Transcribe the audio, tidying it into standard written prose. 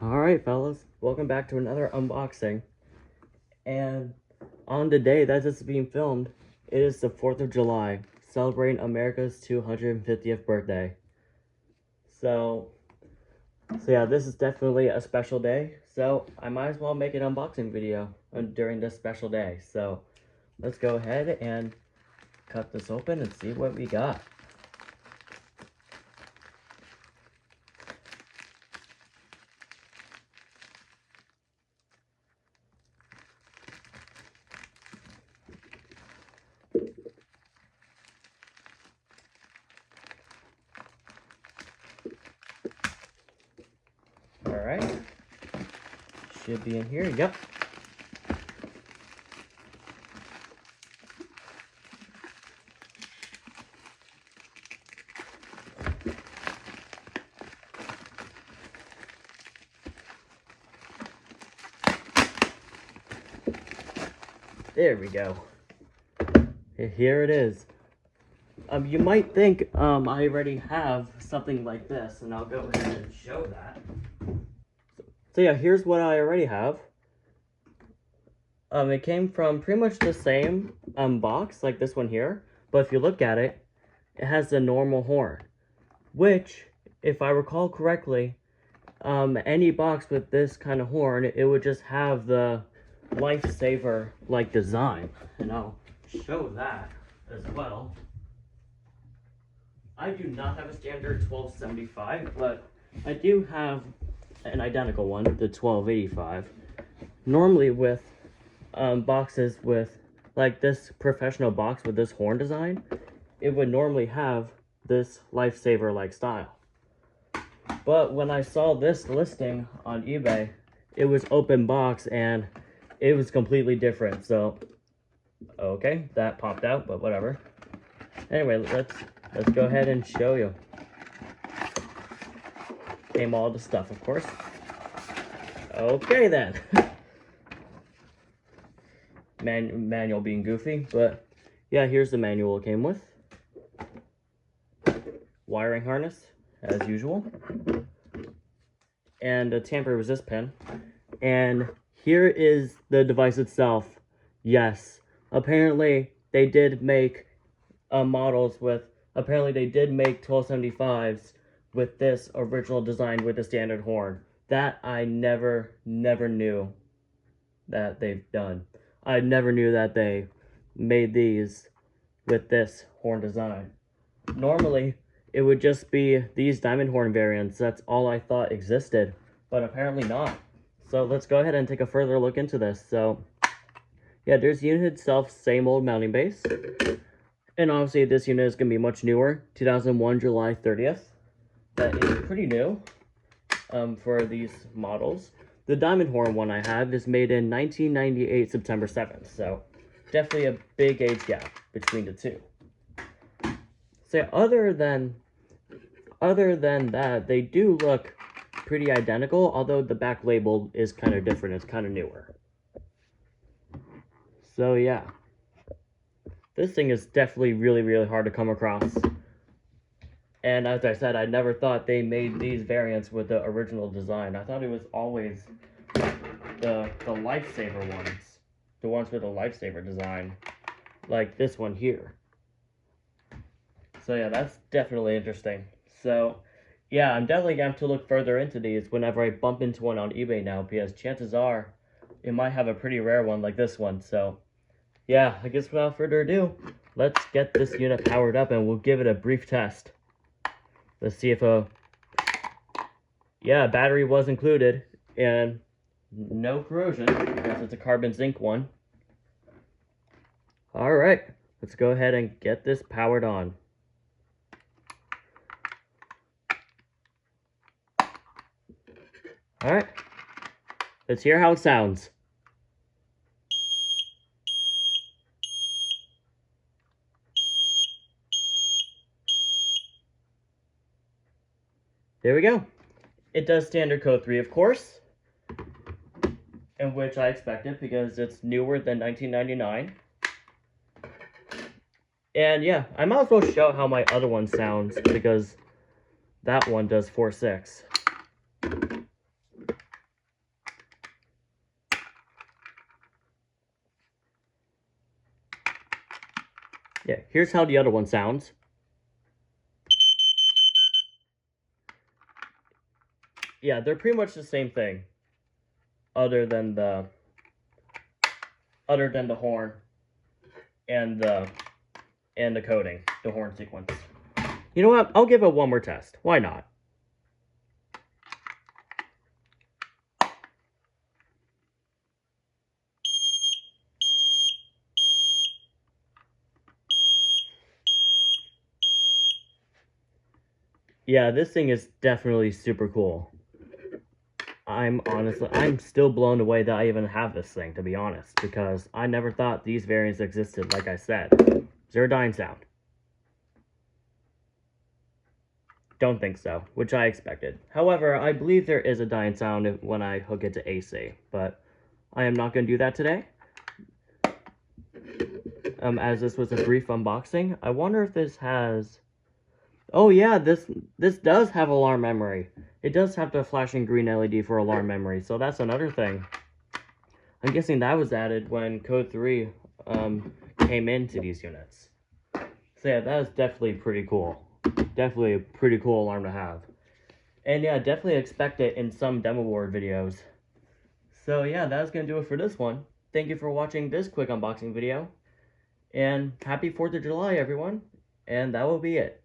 Alright fellas, welcome back to another unboxing. And on the day that this is being filmed, it is the 4th of July, celebrating America's 250th birthday. So yeah, this is definitely a special day, so I might as well make an unboxing video during this special day. So let's go ahead and cut this open and see what we got. Alright, should be in here, yep. There we go. Here it is. You might think I already have something like this, and I'll go ahead and show that. So yeah, here's what I already have. It came from pretty much the same box, like this one here, but if you look at it, it has the normal horn, which, if I recall correctly, any box with this kind of horn, it would just have the Lifesaver like design, and I'll show that as well. I do not have a standard 1275, but I do have an identical one, the 1285. Normally with boxes with like this professional box with this horn design, it would normally have this Lifesaver like style. But when I saw this listing on eBay, it was open box and it was completely different. So okay, that popped out, but whatever. Anyway, let's go ahead and show you. Came all the stuff, of course. Okay then. Manual being goofy, but yeah, here's the manual it came with. Wiring harness, as usual. And a tamper-resist pin. And here is the device itself. Yes, apparently they did make models with, apparently they did make 1275s with this original design with the standard horn. That I never knew that they've done. I never knew that they made these with this horn design. Normally, it would just be these diamond horn variants. That's all I thought existed, but apparently not. So let's go ahead and take a further look into this. So yeah, there's the unit itself, same old mounting base. And obviously this unit is going to be much newer, 2001 July 30th. That is pretty new for these models. The diamond horn one I have is made in 1998 September 7th, so definitely a big age gap between the two. So other than that, they do look pretty identical, although the back label is kind of different. It's kind of newer. So yeah, this thing is definitely really hard to come across. And as I said, I never thought they made these variants with the original design. I thought it was always the Lifesaver ones, the ones with the Lifesaver design, like this one here. So yeah, that's definitely interesting. So yeah, I'm definitely going to have to look further into these whenever I bump into one on eBay now, because chances are it might have a pretty rare one like this one. So yeah, I guess without further ado, let's get this unit powered up and we'll give it a brief test. Let's see if yeah, battery was included and no corrosion because it's a carbon zinc one. All right, let's go ahead and get this powered on. All right, let's hear how it sounds. There we go. It does standard code 3, of course, in which I expected because it's newer than 1999. And yeah, I might as well show how my other one sounds because that one does 4.6. Yeah, here's how the other one sounds. Yeah, they're pretty much the same thing, other than the horn and the coding, the horn sequence. You know what? I'll give it one more test. Why not? Yeah, this thing is definitely super cool. I'm still blown away that I even have this thing, to be honest, because I never thought these variants existed, like I said. Zero dying sound. Don't think so, which I expected. However, I believe there is a dying sound when I hook it to AC, but I am not going to do that today. As this was a brief unboxing, I wonder if this has... Oh yeah, this does have alarm memory. It does have the flashing green LED for alarm memory, so that's another thing. I'm guessing that was added when Code 3 came into these units. So yeah, that is definitely pretty cool. Definitely a pretty cool alarm to have. And yeah, definitely expect it in some demo board videos. So yeah, that's going to do it for this one. Thank you for watching this quick unboxing video. And happy 4th of July, everyone. And that will be it.